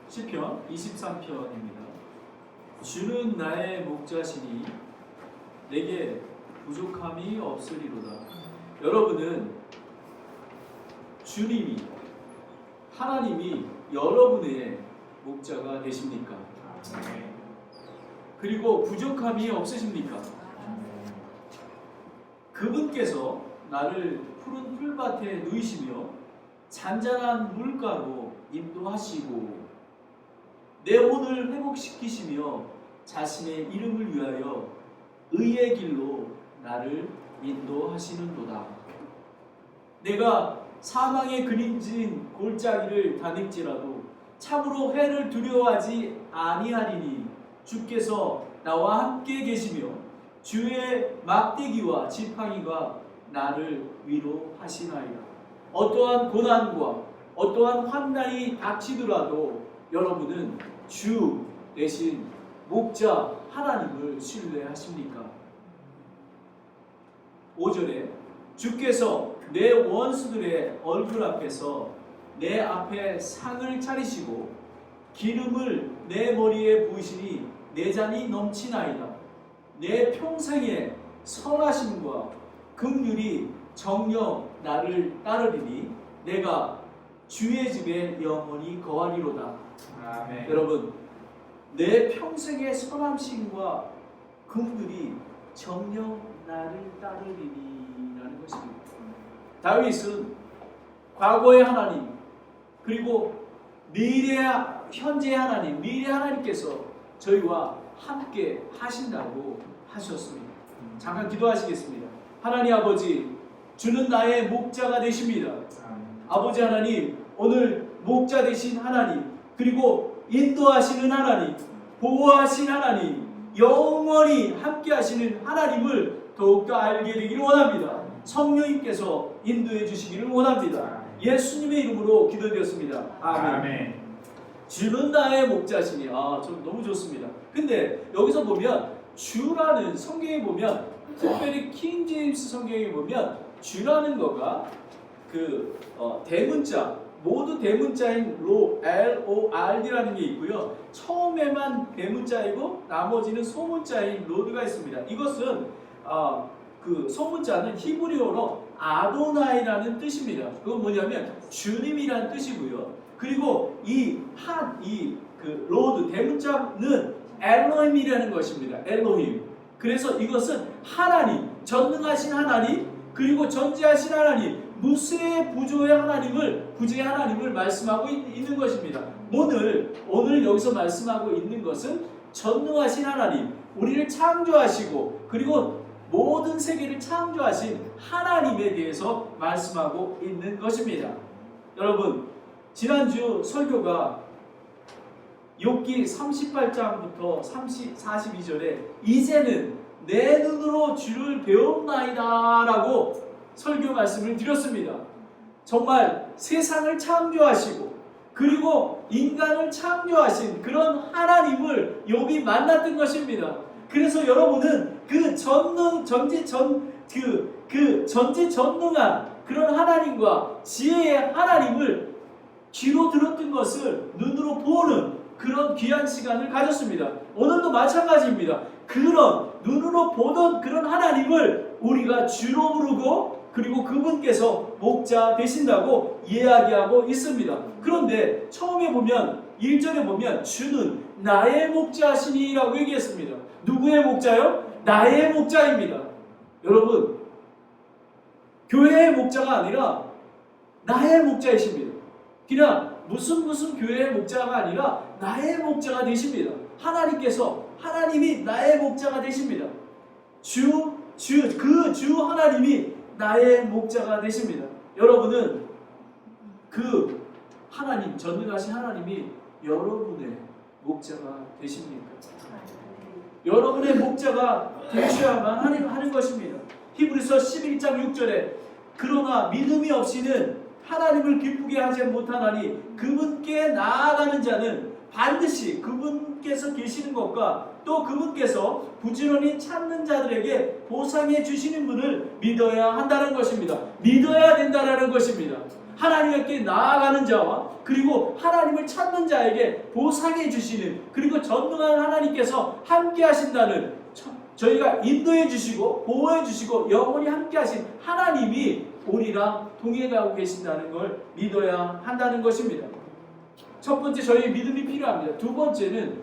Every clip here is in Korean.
시편 23편입니다. 주는 나의 목자시니 내게 부족함이 없으리로다. 여러분은 주님이, 하나님이 여러분의 목자가 되십니까? 그리고 부족함이 없으십니까? 그분께서 나를 푸른 풀밭에 누이시며 잔잔한 물가로 인도하시고 내 혼을 회복시키시며 자신의 이름을 위하여 의의 길로 나를 인도하시는도다. 내가 사망의 그림진 골짜기를 다닐지라도 참으로 해를 두려워하지 아니하리니 주께서 나와 함께 계시며 주의 막대기와 지팡이가 나를 위로하시나이다. 어떠한 고난과 어떠한 환난이 닥치더라도 여러분은 주 대신 목자 하나님을 신뢰하십니까? 5절에 주께서 내 원수들의 얼굴 앞에서 내 앞에 상을 차리시고 기름을 내 머리에 부으시니 내 잔이 넘치나이다. 내 평생의 선하심과 긍휼이 정녕 나를 따르리니 내가 주의 집에 영원히 거하리로다. 아멘. 여러분, 내 평생의 선함심과 긍휼이 정녕 나를 따르리니라는 것입니다. 다윗은 과거의 하나님 그리고 현재의 하나님, 미래 하나님께서 저희와 함께 하신다고 하셨습니다. 잠깐 기도하시겠습니다. 하나님 아버지, 주는 나의 목자가 되십니다. 아버지 하나님, 오늘 목자 되신 하나님, 그리고 인도하시는 하나님, 보호하신 하나님, 영원히 함께 하시는 하나님을 더욱더 알게 되기를 원합니다. 성령님께서 인도해 주시기를 원합니다. 예수님의 이름으로 기도드렸습니다. 아멘. 주는 나의 목자시니, 좀 너무 좋습니다. 근데 여기서 보면 주라는, 성경에 보면 특별히 킹 제임스 성경에 보면 주라는 거가 대문자, 모두 대문자인 LORD라는 게 있고요. 처음에만 대문자이고 나머지는 소문자인 로드가 있습니다. 이것은 그 소문자는 히브리어로 아도나이라는 뜻입니다. 그건 뭐냐면 주님이라는 뜻이고요. 그리고 로드 대문자는 엘로힘이라는 것입니다. 엘로힘. 그래서 이것은 하나님, 전능하신 하나님, 그리고 전지하신 하나님, 무수의 구주의 하나님을 말씀하고 있는 것입니다. 오늘 여기서 말씀하고 있는 것은 전능하신 하나님, 우리를 창조하시고 그리고 모든 세계를 창조하신 하나님에 대해서 말씀하고 있는 것입니다. 여러분, 지난주 설교가 욥기 38장부터 42절에 이제는 내 눈으로 주를 배웠나이다 라고 설교 말씀을 드렸습니다. 정말 세상을 창조하시고 그리고 인간을 창조하신 그런 하나님을 욥이 만났던 것입니다. 그래서 여러분은 그 전지전능한 그런 하나님과 지혜의 하나님을 귀로 들었던 것을 눈으로 보는 그런 귀한 시간을 가졌습니다. 오늘도 마찬가지입니다. 그런 눈으로 보던 그런 하나님을 우리가 주로 부르고 그리고 그분께서 목자 되신다고 이야기하고 있습니다. 그런데 처음에 보면 1절에 보면 주는 나의 목자시니 라고 얘기했습니다. 누구의 목자요? 나의 목자입니다. 여러분, 교회의 목자가 아니라 나의 목자이십니다. 그냥 무슨 교회의 목자가 아니라 나의 목자가 되십니다. 하나님이 나의 목자가 되십니다. 그 주 하나님이 나의 목자가 되십니다. 여러분은 그 하나님, 전능하신 하나님이 여러분의 목자가 되십니까? 여러분의 목자가 되셔야만 하는 것입니다. 히브리서 11장 6절에 그러나 믿음이 없이는 하나님을 기쁘게 하지 못하나니 그분께 나아가는 자는 반드시 그분께서 계시는 것과 또 그분께서 부지런히 찾는 자들에게 보상해 주시는 분을 믿어야 한다는 것입니다. 믿어야 된다는 것입니다. 하나님께 나아가는 자와 그리고 하나님을 찾는 자에게 보상해 주시는, 그리고 전능한 하나님께서 함께 하신다는, 저희가 인도해 주시고 보호해 주시고 영원히 함께 하신 하나님이 우리랑 동행하고 계신다는 걸 믿어야 한다는 것입니다. 첫 번째, 저희의 믿음이 필요합니다. 두 번째는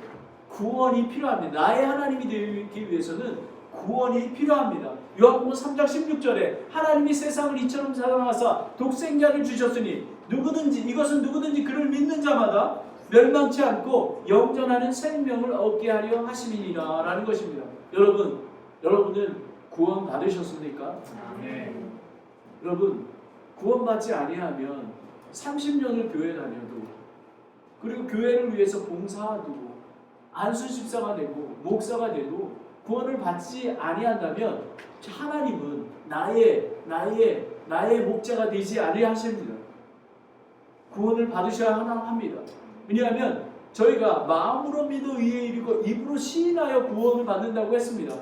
구원이 필요합니다. 나의 하나님이 되기 위해서는 구원이 필요합니다. 요한복음 3장 16절에 하나님이 세상을 이처럼 사랑하사 독생자를 주셨으니 이것은 누구든지 그를 믿는 자마다 멸망치 않고 영전하는 생명을 얻게 하려 하심이니라 라는 것입니다. 여러분은 구원 받으셨습니까? 네. 여러분, 구원받지 아니하면 30년을 교회 다녀도, 그리고 교회를 위해서 봉사하고 안수집사가 되고 목사가 되도 구원을 받지 아니한다면 하나님은 나의 목자가 되지 아니하십니다. 구원을 받으셔야 합니다. 왜냐하면 저희가 마음으로 믿어 의에 이르고 입으로 시인하여 구원을 받는다고 했습니다.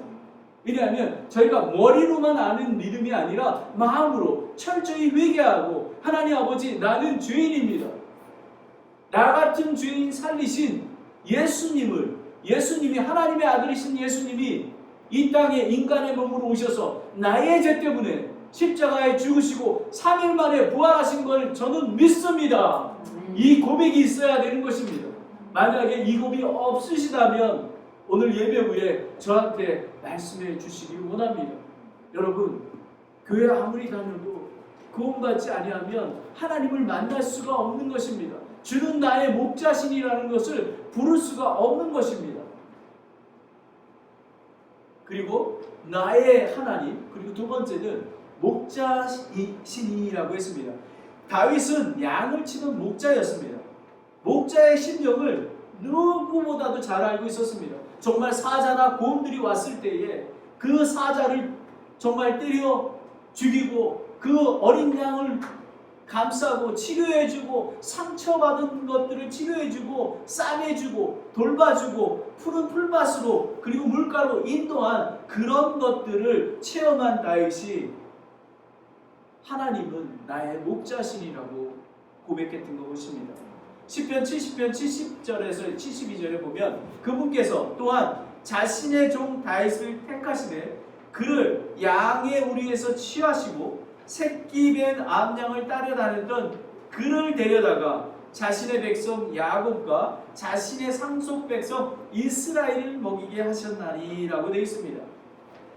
왜냐하면 저희가 머리로만 아는 믿음이 아니라 마음으로 철저히 회개하고, 하나님 아버지, 나는 죄인입니다. 나 같은 죄인 살리신 예수님이 하나님의 아들이신 예수님이 이 땅에 인간의 몸으로 오셔서 나의 죄 때문에 십자가에 죽으시고 3일 만에 부활하신 걸 저는 믿습니다. 이 고백이 있어야 되는 것입니다. 만약에 이 고백이 없으시다면 오늘 예배 후에 저한테 말씀해 주시기 원합니다. 여러분, 교회 아무리 다녀도 구원받지 아니하면 하나님을 만날 수가 없는 것입니다. 주는 나의 목자신이라는 것을 부를 수가 없는 것입니다. 그리고 나의 하나님, 그리고 두 번째는 목자신이라고 했습니다. 다윗은 양을 치는 목자였습니다. 목자의 심정을 누구보다도 잘 알고 있었습니다. 정말 사자나 곰들이 왔을 때에 그 사자를 정말 때려 죽이고 그 어린 양을 감싸고 치료해주고 상처받은 것들을 치료해주고 싸매주고 돌봐주고 푸른 풀밭으로 그리고 물가로 인도한 그런 것들을 체험한 다윗이 하나님은 나의 목자신이라고 고백했던 것입니다. 시편 70편 70절에서 72절에 보면 그분께서 또한 자신의 종 다윗을 택하시되 그를 양의 우리에서 취하시고 새끼 뵌 암양을 따려다녔던 그를 데려다가 자신의 백성 야곱과 자신의 상속 백성 이스라엘을 먹이게 하셨나니라고 되어 있습니다.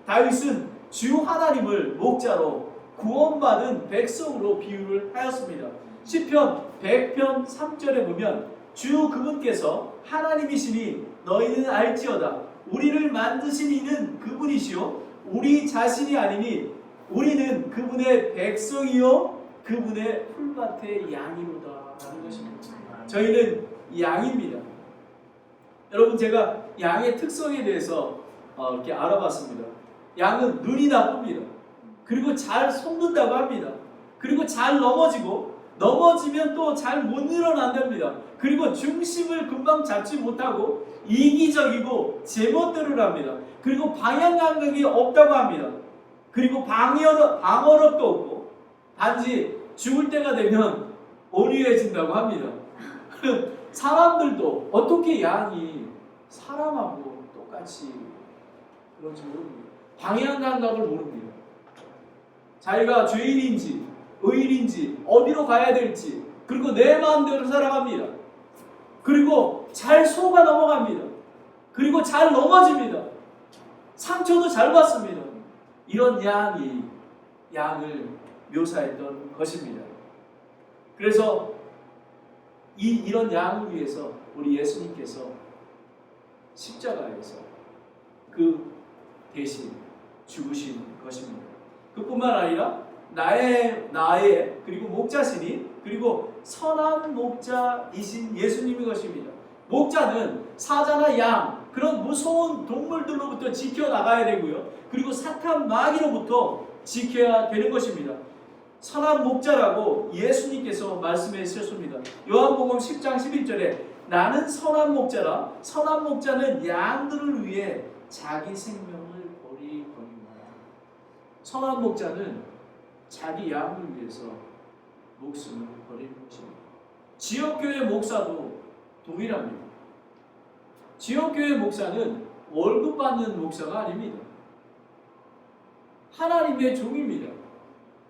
다윗은 주 하나님을 목자로 구원받은 백성으로 비유를 하였습니다. 시편 100편 3절에 보면 주 그분께서 하나님이시니 너희는 알지어다. 우리를 만드신 이는 그분이시요 우리 자신이 아니니 우리는 그분의 백성이요 그분의 풀밭의 양이로다 라는 것입니다. 저희는 양입니다. 여러분, 제가 양의 특성에 대해서 이렇게 알아봤습니다. 양은 눈이 나쁩니다. 그리고 잘 속는다고 합니다. 그리고 잘 넘어지면 또 잘 못 일어난답니다. 그리고 중심을 금방 잡지 못하고 이기적이고 제멋대로 합니다. 그리고 방향 감각이 없다고 합니다. 그리고 방어력도 없고 단지 죽을 때가 되면 온유해진다고 합니다. 사람들도 어떻게 양이 사람하고 똑같이 그런지 모릅니다. 방향 감각을 모릅니다. 자기가 죄인인지 의인인지 어디로 가야 될지, 그리고 내 마음대로 살아갑니다. 그리고 잘 속아 넘어갑니다. 그리고 잘 넘어집니다. 상처도 잘 받습니다. 이런 양을 묘사했던 것입니다. 그래서 이런 양을 위해서 우리 예수님께서 십자가에서 그 대신 죽으신 것입니다. 그뿐만 아니라 나의 그리고 목자신이 그리고 선한 목자이신 예수님의 것입니다. 목자는 사자나 양 그런 무서운 동물들로부터 지켜나가야 되고요. 그리고 사탄 마귀로부터 지켜야 되는 것입니다. 선한 목자라고 예수님께서 말씀해 주셨습니다. 요한복음 10장 11절에 나는 선한 목자라. 선한 목자는 양들을 위해 자기 생명을 버리거니와. 선한 목자는 자기 양을 위해서 목숨을 버리는 것입니다. 지역교회 목사도 동일합니다. 지역교회 목사는 월급 받는 목사가 아닙니다. 하나님의 종입니다.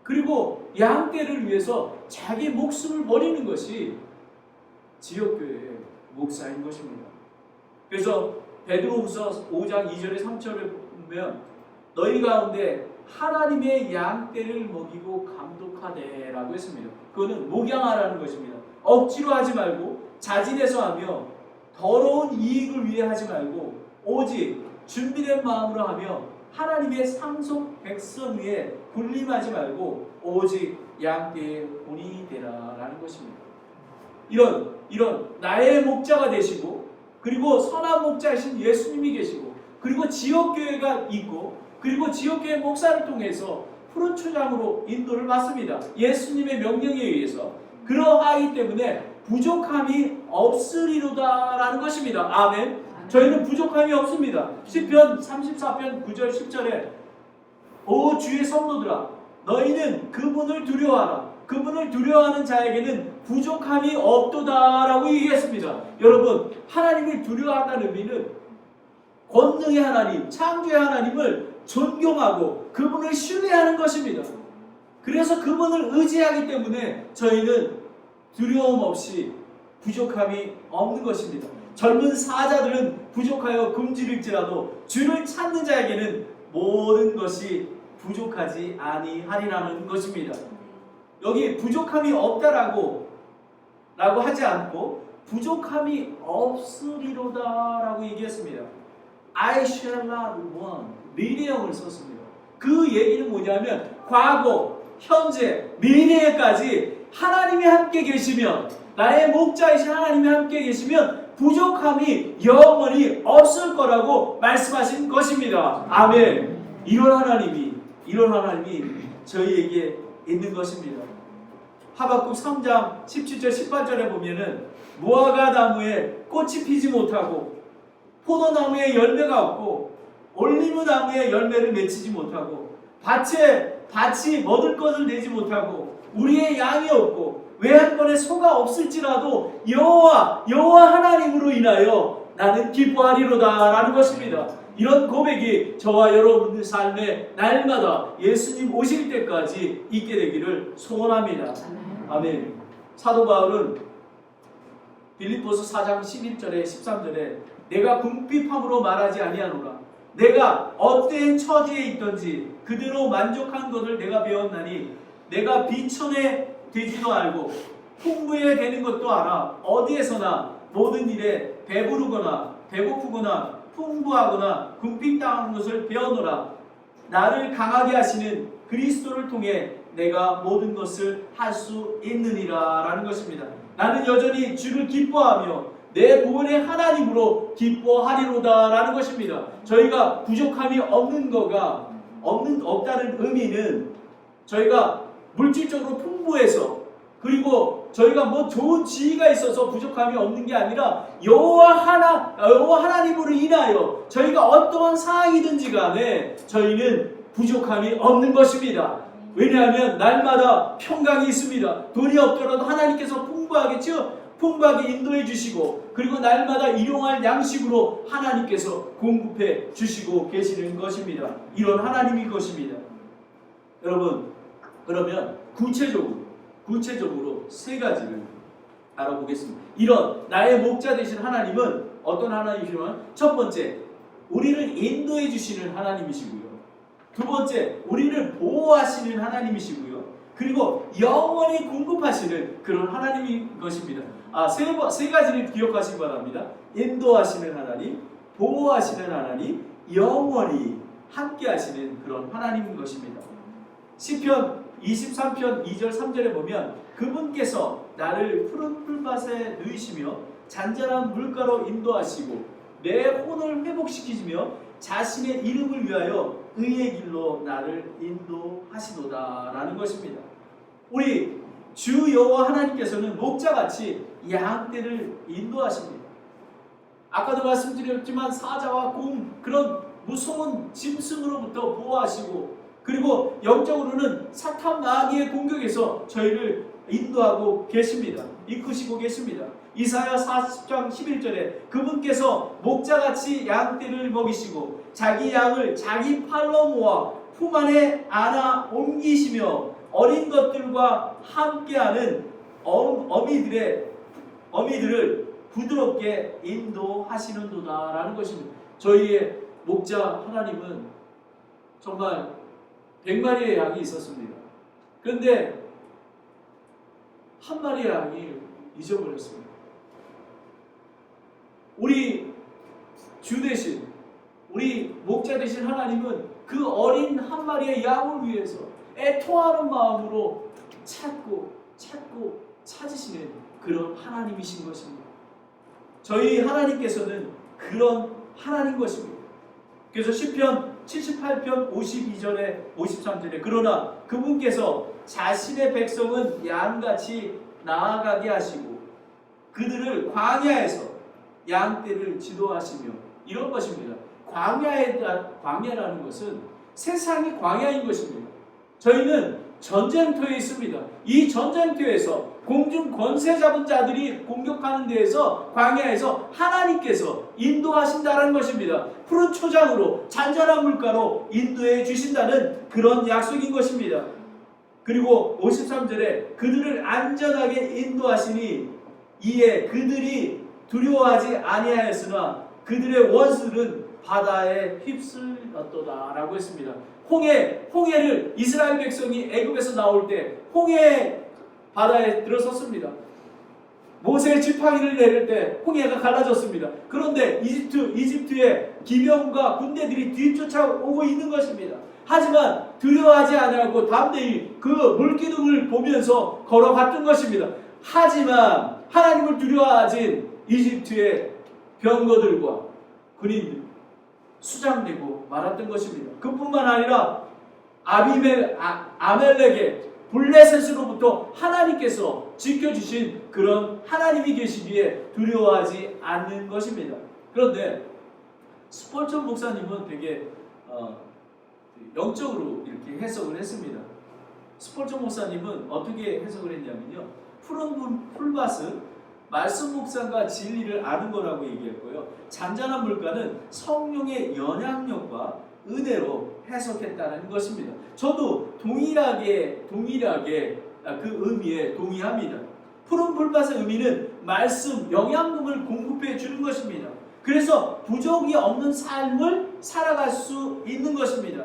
그리고 양떼를 위해서 자기 목숨을 버리는 것이 지역교회의 목사인 것입니다. 그래서 베드로후서 5장 2절에 3절에 보면 너희 가운데 하나님의 양떼를 먹이고 감독하되 라고 했습니다. 그거는 목양하라는 것입니다. 억지로 하지 말고 자진해서 하며 더러운 이익을 위해 하지 말고 오직 준비된 마음으로 하며 하나님의 상속 백성 위에 군림하지 말고 오직 양떼의 본이 되라 라는 것입니다. 이런 나의 목자가 되시고 그리고 선한 목자이신 예수님이 계시고 그리고 지역교회가 있고 그리고 지역교회 목사를 통해서 푸른 초장으로 인도를 받습니다. 예수님의 명령에 의해서. 그러하기 때문에 부족함이 없으리로다라는 것입니다. 아멘. 저희는 부족함이 없습니다. 시편 34편 9절 10절에 오 주의 성도들아 너희는 그분을 두려워하라. 그분을 두려워하는 자에게는 부족함이 없도다라고 얘기했습니다. 여러분, 하나님을 두려워한다는 의미는 권능의 하나님, 창조의 하나님을 존경하고 그분을 신뢰하는 것입니다. 그래서 그분을 의지하기 때문에 저희는 두려움 없이 부족함이 없는 것입니다. 젊은 사자들은 부족하여 굶주릴지라도 주를 찾는 자에게는 모든 것이 부족하지 아니하리라는 것입니다. 여기 부족함이 없다라고 하지 않고 부족함이 없으리로다라고 얘기했습니다. I shall not want 미래형을 썼습니다. 그 얘기는 뭐냐면 과거, 현재, 미래에까지 하나님이 함께 계시면 나의 목자이신 하나님이 함께 계시면 부족함이 영원히 없을 거라고 말씀하신 것입니다. 아멘. 이런 하나님이 저희에게 있는 것입니다. 하박국 3장 17절 18절에 보면은 무화과 나무에 꽃이 피지 못하고 포도나무에 열매가 없고 올리브 나무에 열매를 맺히지 못하고 밭이 먹을 것을 내지 못하고 우리의 양이 없고 외양간에 소가 없을지라도 여호와 하나님으로 인하여 나는 기뻐하리로다 라는 것입니다. 이런 고백이 저와 여러분의 삶에 날마다 예수님 오실 때까지 있게 되기를 소원합니다. 아멘. 사도 바울은 빌립보서 4장 11절에 13절에 내가 궁핍함으로 말하지 아니하노라. 내가 어떤 처지에 있든지 그대로 만족한 것을 내가 배웠나니 내가 비천에 되지도 알고 풍부해 되는 것도 알아. 어디에서나 모든 일에 배부르거나 배고프거나 풍부하거나 궁핍당하는 것을 배우노라. 나를 강하게 하시는 그리스도를 통해 내가 모든 것을 할 수 있느니라 라는 것입니다. 나는 여전히 주를 기뻐하며 내 구원의 하나님으로 기뻐하리로다 라는 것입니다. 저희가 부족함이 없다는 의미는 저희가 물질적으로 풍부해서 그리고 저희가 뭐 좋은 지위가 있어서 부족함이 없는 게 아니라 여호와 하나님으로 인하여 저희가 어떠한 상황이든지 간에 저희는 부족함이 없는 것입니다. 왜냐하면 날마다 평강이 있습니다. 돈이 없더라도 하나님께서 풍부하게 인도해 주시고 그리고 날마다 일용할 양식으로 하나님께서 공급해 주시고 계시는 것입니다. 이런 하나님인 것입니다. 여러분, 그러면 구체적으로 세 가지를 알아보겠습니다. 이런 나의 목자 되신 하나님은 어떤 하나님이시면 첫 번째, 우리를 인도해 주시는 하나님이시고요. 두 번째, 우리를 보호하시는 하나님이시고요. 그리고 영원히 공급하시는 그런 하나님인 것입니다. 세 가지를 기억하시기 바랍니다. 인도하시는 하나님, 보호하시는 하나님, 영원히 함께 하시는 그런 하나님인 것입니다. 시편 23편 2절 3절에 보면 그분께서 나를 푸른 풀밭에 누이시며 잔잔한 물가로 인도하시고 내 혼을 회복시키시며 자신의 이름을 위하여 의의 길로 나를 인도하시도다 라는 것입니다. 우리 주 여호와 하나님께서는 목자같이 양떼를 인도하십니다. 아까도 말씀드렸지만 사자와 곰 그런 무서운 짐승으로부터 보호하시고 그리고 영적으로는 사탄 마귀의 공격에서 저희를 인도하고 계십니다. 이끄시고 계십니다. 이사야 40장 11절에 그분께서 목자같이 양떼를 먹이시고 자기 양을 자기 팔로 모아 품 안에 안아 옮기시며 어린 것들과 함께하는 어미들을 부드럽게 인도하시는도다라는 것입니다. 저희의 목자 하나님은 정말 100마리의 양이 있었습니다. 그런데 한 마리의 양이 잊어버렸습니다. 우리 주 대신, 우리 목자 대신 하나님은 그 어린 한 마리의 양을 위해서 애통하는 마음으로 찾고 찾으시는 그런 하나님이신 것입니다. 저희 하나님께서는 그런 하나님 것입니다. 그래서 시편 78편 52절에 53절에 그러나 그분께서 자신의 백성은 양같이 나아가게 하시고 그들을 광야에서 양떼를 지도하시며 이런 것입니다. 광야라는 것은 세상이 광야인 것입니다. 저희는 전쟁터에 있습니다. 이 전쟁터에서 공중 권세 잡은 자들이 공격하는 데에서 광야에서 하나님께서 인도하신다는 것입니다. 푸른 초장으로 잔잔한 물가로 인도해 주신다는 그런 약속인 것입니다. 그리고 53절에 그들을 안전하게 인도하시니 이에 그들이 두려워하지 아니하였으나 그들의 원수는 바다에 휩쓸렸도다 라고 했습니다. 홍해를 이스라엘 백성이 애굽에서 나올 때 홍해 바다에 들어섰습니다. 모세의 지팡이를 내릴 때 홍해가 갈라졌습니다. 그런데 이집트의 기병과 군대들이 뒤쫓아오고 있는 것입니다. 하지만 두려워하지 아니하고 담대히 그 물기둥을 보면서 걸어갔던 것입니다. 하지만 하나님을 두려워하진 이집트의 병거들과 군인들 수장되고 말았던 것입니다. 그뿐만 아니라 아멜렉의 블레셋으로부터 하나님께서 지켜주신 그런 하나님이 계시기에 두려워하지 않는 것입니다. 그런데 스폴천 목사님은 되게 영적으로 이렇게 해석을 했습니다. 스폴천 목사님은 어떻게 해석을 했냐면요, 푸른 풀밭은 말씀 묵상과 진리를 아는 거라고 얘기했고요, 잔잔한 물가는 성령의 영향력과 은혜로 해석했다는 것입니다. 저도 동일하게 그 의미에 동의합니다. 푸른 풀밭의 의미는 말씀, 영양분을 공급해 주는 것입니다. 그래서 부족이 없는 삶을 살아갈 수 있는 것입니다.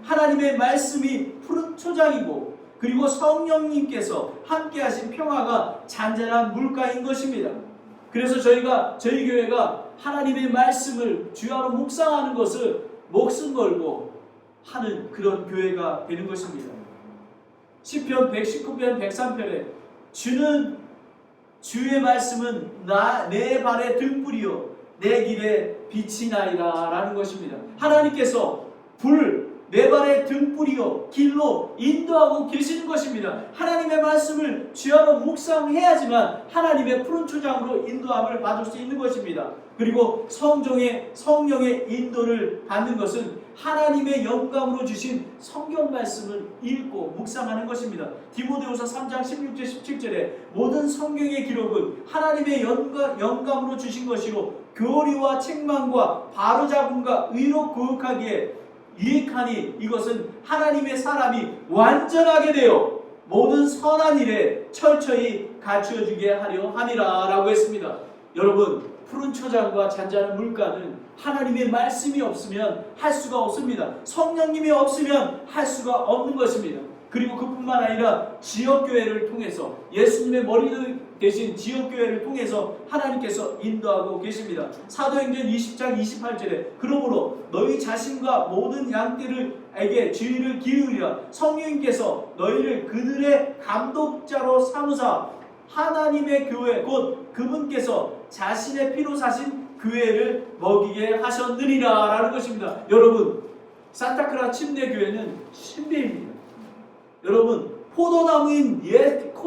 하나님의 말씀이 푸른 초장이고 그리고 성령님께서 함께 하신 평화가 잔잔한 물가인 것입니다. 그래서 저희 교회가 하나님의 말씀을 주야로 묵상하는 것을 목숨 걸고 하는 그런 교회가 되는 것입니다. 시편 119편 103편에 주의 말씀은 내 발의 등불이요 내 길에 빛이 나리라 라는 것입니다. 하나님께서 내 발의 등불이요 길로 인도하고 계시는 것입니다. 하나님의 말씀을 주야로 묵상해야지만 하나님의 푸른 초장으로 인도함을 받을 수 있는 것입니다. 그리고 성령의 인도를 받는 것은 하나님의 영감으로 주신 성경 말씀을 읽고 묵상하는 것입니다. 디모데후서 3장 16절 17절에 모든 성경의 기록은 하나님의 영감으로 주신 것이로 교리와 책망과 바로잡음과 의로 교육하기에 유익하니 이것은 하나님의 사람이 완전하게 되어 모든 선한 일에 철저히 갖추어주게 하려 함이라 라고 했습니다. 여러분, 푸른 초장과 잔잔한 물가는 하나님의 말씀이 없으면 할 수가 없습니다. 성령님이 없으면 할 수가 없는 것입니다. 그리고 그뿐만 아니라 지역교회를 통해서 예수님의 머리 대신 지역교회를 통해서 하나님께서 인도하고 계십니다. 사도행전 20장 28절에 그러므로 너희 자신과 모든 양떼들에게 주의를 기울이라 성령님께서 너희를 그들의 감독자로 삼으사 하나님의 교회 곧 그분께서 자신의 피로 사신 교회를 먹이게 하셨느니라 라는 것입니다. 여러분, 산타크라 침례교회는 침례입니다. 여러분, 포도나무가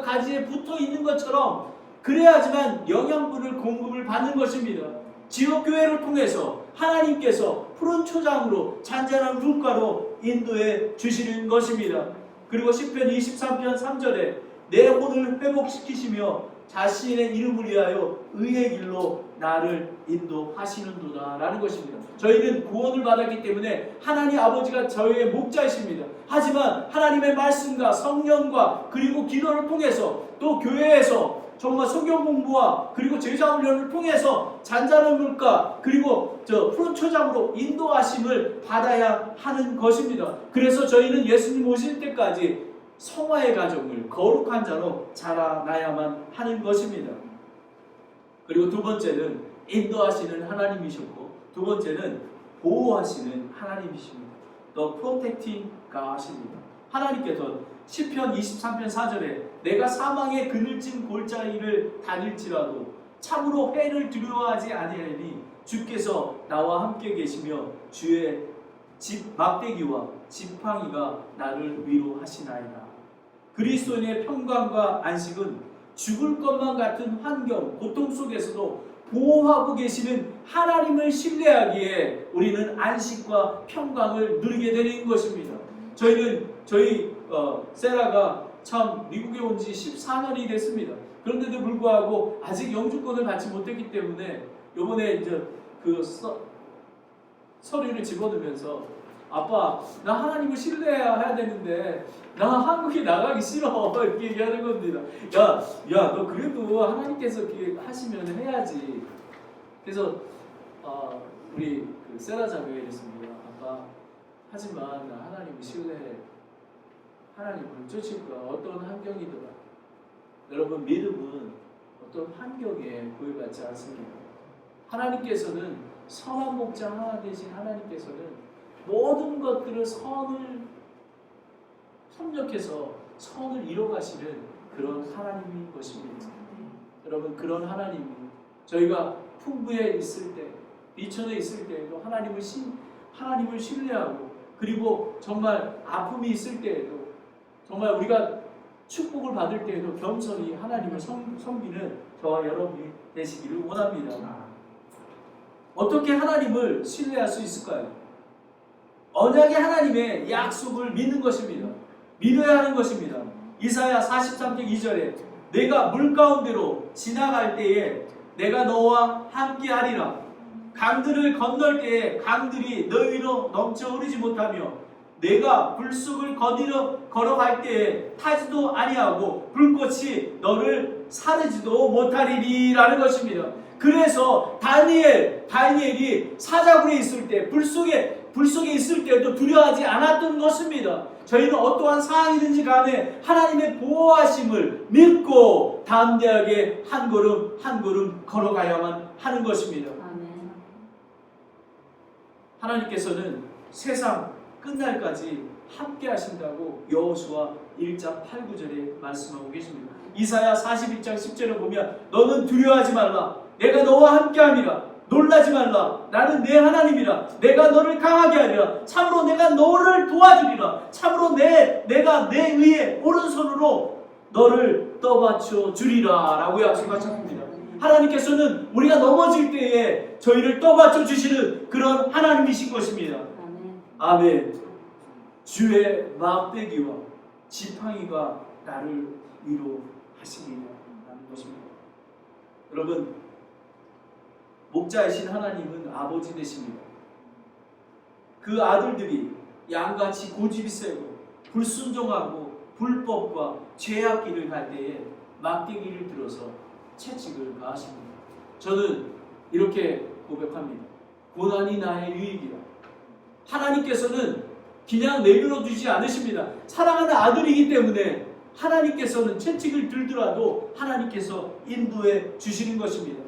가지에 붙어 있는 것처럼 그래야지만 영양분을 공급을 받는 것입니다. 지역교회를 통해서 하나님께서 푸른 초장으로 잔잔한 물가로 인도해 주시는 것입니다. 그리고 시편 23편 3절에 내 혼을 회복시키시며 자신의 이름을 위하여 의의 길로 나를 인도하시는도다 라는 것입니다. 저희는 구원을 받았기 때문에 하나님 아버지가 저희의 목자이십니다. 하지만 하나님의 말씀과 성령과 그리고 기도를 통해서 또 교회에서 정말 성경 공부와 그리고 제자 훈련을 통해서 잔잔한 물가 그리고 푸른 초장으로 인도하심을 받아야 하는 것입니다. 그래서 저희는 예수님 오실 때까지 성화의 가정을 거룩한 자로 자라나야만 하는 것입니다. 그리고 두 번째는 인도하시는 하나님이셨고 두 번째는 보호하시는 하나님이십니다. The protecting God입니다. 하나님께서 시편 23편 4절에 내가 사망의 그늘진 골짜기를 다닐지라도 참으로 해를 두려워하지 아니하리니 주께서 나와 함께 계시며 주의 집 막대기와 지팡이가 나를 위로하시나이다. 그리스도인의 평강과 안식은 죽을 것만 같은 환경, 고통 속에서도 보호하고 계시는 하나님을 신뢰하기에 우리는 안식과 평강을 누리게 되는 것입니다. 저희 세라가 참 미국에 온 지 14년이 됐습니다. 그런데도 불구하고 아직 영주권을 받지 못했기 때문에 이번에 이제 서류를 집어넣으면서 아빠 나 하나님을 신뢰해야 되는데 나 한국에 나가기 싫어 이렇게 얘기하는 겁니다. 야 너 그래도 하나님께서 이렇게 하시면 해야지. 그래서 우리 세라 자매가 이랬습니다. 아빠 하지만 나 하나님을 신뢰해. 하나님을 쫓을 거야. 어떤 환경이더라. 여러분 믿음은 어떤 환경에 구애받지 않습니다. 하나님께서는 선한 목자 하나 되신 하나님께서는 모든 것들을 선을 협력해서 선을 이뤄가시는 그런 하나님인 것입니다. 여러분 그런 하나님이 저희가 풍부에 있을 때, 비천에 있을 때에도 하나님을 신뢰하고 그리고 정말 아픔이 있을 때에도 정말 우리가 축복을 받을 때에도 겸손히 하나님을 섬기는 저와 여러분이 되시기를 원합니다. 어떻게 하나님을 신뢰할 수 있을까요? 언약의 하나님의 약속을 믿는 것입니다. 믿어야 하는 것입니다. 이사야 43편 2절에 내가 물 가운데로 지나갈 때에 내가 너와 함께하리라. 강들을 건널 때에 강들이 너 위로 넘쳐 흐르지 못하며 내가 불쑥을 걸어갈 때에 타지도 아니하고 불꽃이 너를 사르지도 못하리라는 것입니다. 그래서 다니엘이 사자굴에 있을 때 불속에 있을 때도 두려워하지 않았던 것입니다. 저희는 어떠한 상황이든지 간에 하나님의 보호하심을 믿고 담대하게 한 걸음 한 걸음 걸어가야만 하는 것입니다. 아멘. 하나님께서는 세상 끝날까지 함께 하신다고 여호수아 1장 8, 9절에 말씀하고 계십니다. 이사야 41장 10절에 보면 너는 두려워하지 말라. 내가 너와 함께함이라. 놀라지 말라. 나는 내 하나님이라. 내가 너를 강하게 하리라. 참으로 내가 너를 도와주리라. 참으로 내가 내 위에 오른손으로 너를 떠받쳐 주리라 라고 약속하셨습니다. 하나님께서는 우리가 넘어질 때에 저희를 떠받쳐 주시는 그런 하나님이신 것입니다. 아멘. 주의 막대기와 지팡이가 나를 위로하시리라는 것입니다. 여러분 목자이신 하나님은 아버지 되십니다. 그 아들들이 양같이 고집이 세고 불순종하고 불법과 죄악 길을 갈 때에 막대기를 들어서 채찍을 가하십니다. 저는 이렇게 고백합니다. 고난이 나의 유익이라. 하나님께서는 그냥 내버려 두지 않으십니다. 사랑하는 아들이기 때문에 하나님께서는 채찍을 들더라도 하나님께서 인도해 주시는 것입니다.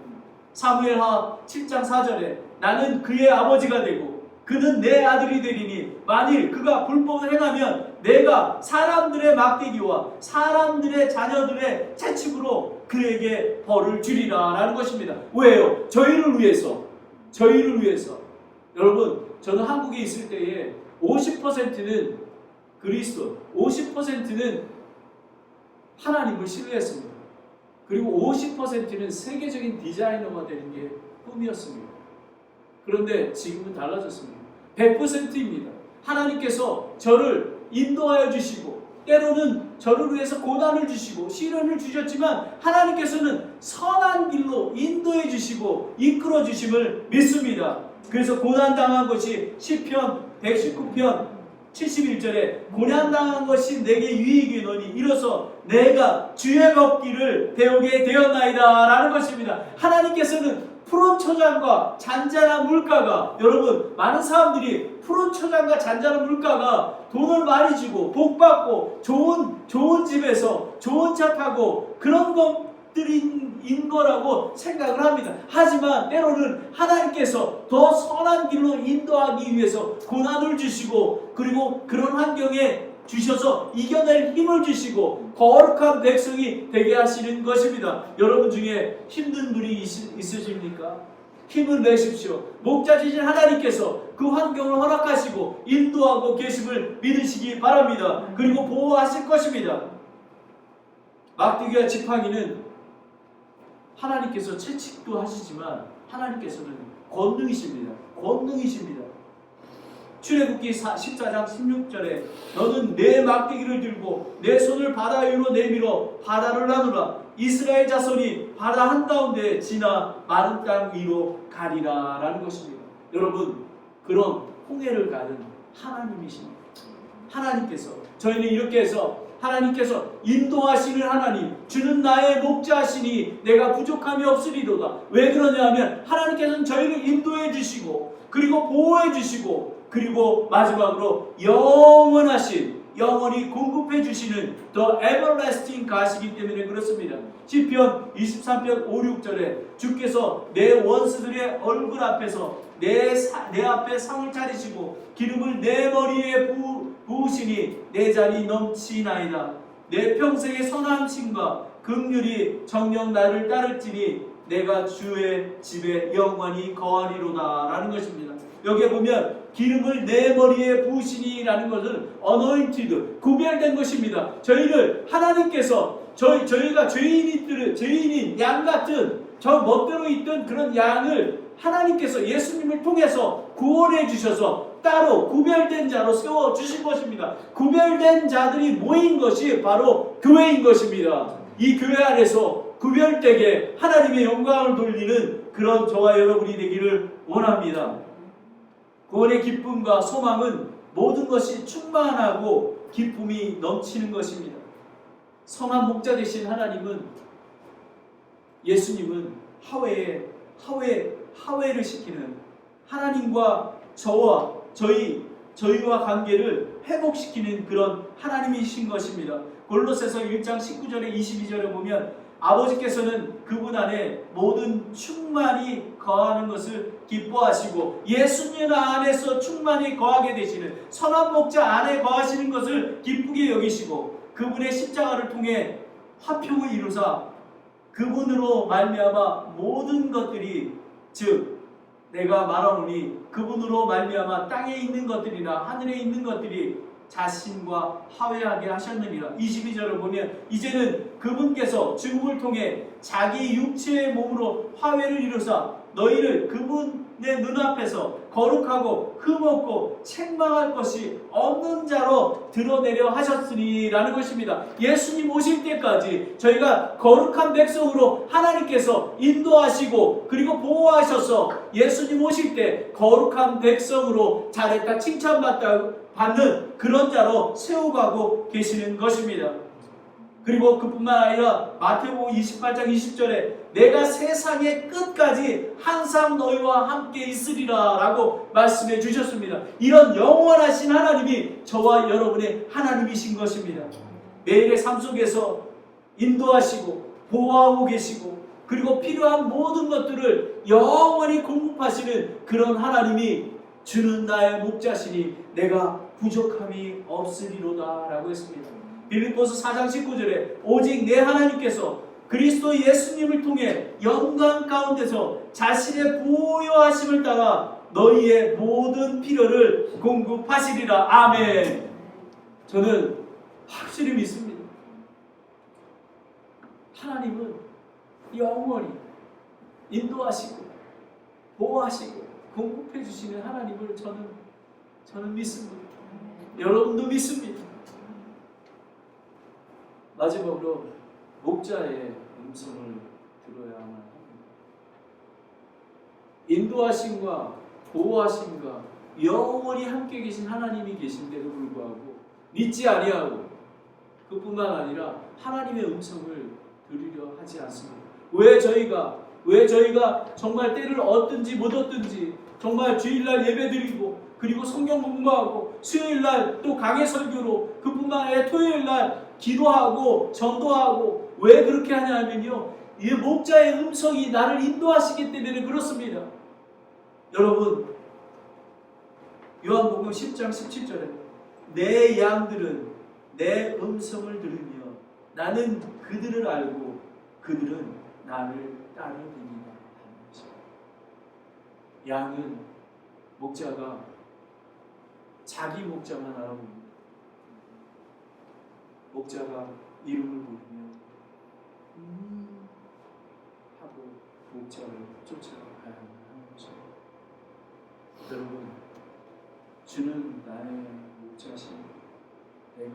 사무엘하 7장 4절에 나는 그의 아버지가 되고 그는 내 아들이 되리니 만일 그가 불법을 행하면 내가 사람들의 막대기와 사람들의 자녀들의 채찍으로 그에게 벌을 주리라 라는 것입니다. 왜요? 저희를 위해서. 여러분 저는 한국에 있을 때에 50%는 그리스도, 50%는 하나님을 신뢰했습니다. 그리고 50%는 세계적인 디자이너가 되는 게 꿈이었습니다. 그런데 지금은 달라졌습니다. 100%입니다. 하나님께서 저를 인도하여 주시고 때로는 저를 위해서 고난을 주시고 시련을 주셨지만 하나님께서는 선한 길로 인도해 주시고 이끌어 주심을 믿습니다. 그래서 고난당한 것이 시편 119편 71절에 고난당한 것이 내게 유익이노니 이로써 내가 주의 걷기를 배우게 되었나이다 라는 것입니다. 하나님께서는 푸른 초장과 잔잔한 물가가, 여러분 많은 사람들이 푸른 초장과 잔잔한 물가가 돈을 많이 주고 복받고 좋은 집에서 좋은 차 타고 그런 것들인 거라고 생각을 합니다. 하지만 때로는 하나님께서 더 선한 길로 인도하기 위해서 고난을 주시고 그리고 그런 환경에 주셔서 이겨낼 힘을 주시고 거룩한 백성이 되게 하시는 것입니다. 여러분 중에 힘든 분이 있으십니까? 힘을 내십시오. 목자이신 하나님께서 그 환경을 허락하시고 인도하고 계심을 믿으시기 바랍니다. 그리고 보호하실 것입니다. 막대기와 지팡이는 하나님께서 채찍도 하시지만 하나님께서는 권능이십니다. 권능이십니다. 출애굽기 14장 16절에 너는 내 막대기를 들고 내 손을 바다 위로 내밀어 바다를 나누라. 이스라엘 자손이 바다 한가운데 지나 마른 땅 위로 가리라 라는 것입니다. 여러분, 그런 홍해를 가는 하나님이십니다. 하나님께서 저희는 이렇게 해서 하나님께서 인도하시는 하나님, 주는 나의 목자시니 내가 부족함이 없으리로다. 왜 그러냐 하면 하나님께서는 저희를 인도해 주시고 그리고 보호해 주시고 그리고 마지막으로 영원히 공급해 주시는 The Everlasting God이기 때문에 그렇습니다. 시편 23편 5, 6절에 주께서 내 원수들의 얼굴 앞에서 내 앞에 상을 차리시고 기름을 내 머리에 부으시니 내 잔이 넘치나이다. 내 평생의 선함심과 긍휼이 정녕 나를 따를지니 내가 주의 집에 영원히 거하리로다 라는 것입니다. 여기에 보면 기름을 내 머리에 부으시니라는 것은 anointed, 구별된 것입니다. 저희를 하나님께서 저희가 죄인인 양 같은 저 멋대로 있던 그런 양을 하나님께서 예수님을 통해서 구원해 주셔서 따로 구별된 자로 세워주신 것입니다. 구별된 자들이 모인 것이 바로 교회인 것입니다. 이 교회 안에서 구별되게 하나님의 영광을 돌리는 그런 저와 여러분이 되기를 원합니다. 구원의 기쁨과 소망은 모든 것이 충만하고 기쁨이 넘치는 것입니다. 선한 목자 되신 하나님은, 예수님은 하회를 시키는, 하나님과 저희와 관계를 회복시키는 그런 하나님이신 것입니다. 골로새서 1장 19절에 22절에 보면 아버지께서는 그분 안에 모든 충만이 거하는 것을 기뻐하시고 예수님 안에서 충만히 거하게 되시는 선한 목자 안에 거하시는 것을 기쁘게 여기시고 그분의 십자가를 통해 화평을 이루사 그분으로 말미암아 모든 것들이, 즉 내가 말하노니 그분으로 말미암아 땅에 있는 것들이나 하늘에 있는 것들이 자신과 화해하게 하셨느니라. 22절을 보면 이제는 그분께서 죽음을 통해 자기 육체의 몸으로 화해를 이루사 너희를 그분의 눈앞에서 거룩하고 흠없고 책망할 것이 없는 자로 드러내려 하셨으니라는 것입니다. 예수님 오실 때까지 저희가 거룩한 백성으로 하나님께서 인도하시고 그리고 보호하셔서 예수님 오실 때 거룩한 백성으로 잘했다 칭찬받는 그런 자로 세워가고 계시는 것입니다. 그리고 그뿐만 아니라 마태복음 28장 20절에 내가 세상의 끝까지 항상 너희와 함께 있으리라 라고 말씀해 주셨습니다. 이런 영원하신 하나님이 저와 여러분의 하나님이신 것입니다. 매일의 삶 속에서 인도하시고 보호하고 계시고 그리고 필요한 모든 것들을 영원히 공급하시는 그런 하나님이 주는 나의 목자시니 내가 부족함이 없으리로다 라고 했습니다. 빌립보서 4장 19절에 오직 내 하나님께서 그리스도 예수님을 통해 영광 가운데서 자신의 부요하심을 따라 너희의 모든 필요를 공급하시리라. 아멘. 저는 확실히 믿습니다. 하나님은 영원히 인도하시고 보호하시고 공급해 주시는 하나님을 저는 믿습니다. 여러분도 믿습니다. 마지막으로 목자의 음성을 들어야만 합니다. 인도하심과 보호하심과 영원히 함께 계신 하나님이 계신데도 불구하고 믿지 아니하고 그뿐만 아니라 하나님의 음성을 들으려 하지 않습니다. 왜 저희가 정말 때를 얻든지 못 얻든지 정말 주일날 예배드리고 그리고 성경 공부하고 수요일날 또 강해 설교로 그뿐만 아니라 토요일날 기도하고 전도하고 왜 그렇게 하냐면요, 이 목자의 음성이 나를 인도하시기 때문에 그렇습니다. 여러분, 요한복음 10장 17절에 내 양들은 내 음성을 들으며 나는 그들을 알고 그들은 나를 따르느니라 하는 것입니다. 양은 목자가 자기 목자만 알아봅니다. 목자가 이름을 부르며 하고 목자를 쫓아가야 하는 것입니다. 여러분, 주는 나의 목자시니 내가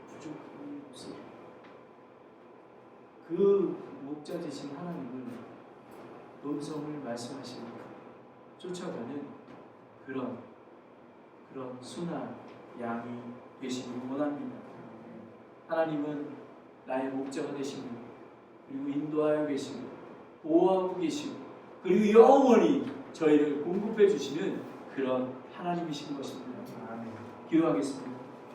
부족함이 없습니다. 그 목자 되신 하나님을 음성을 말씀하시고 쫓아가는 그런 순한 양이 되시길 원합니다. 하나님은 나의 목자가 되시고 그리고 인도하여 계시고 보호하고 계시고 그리고 영원히 저희를 공급해 주시는 그런 하나님이신 것입니다. 기도하겠습니다.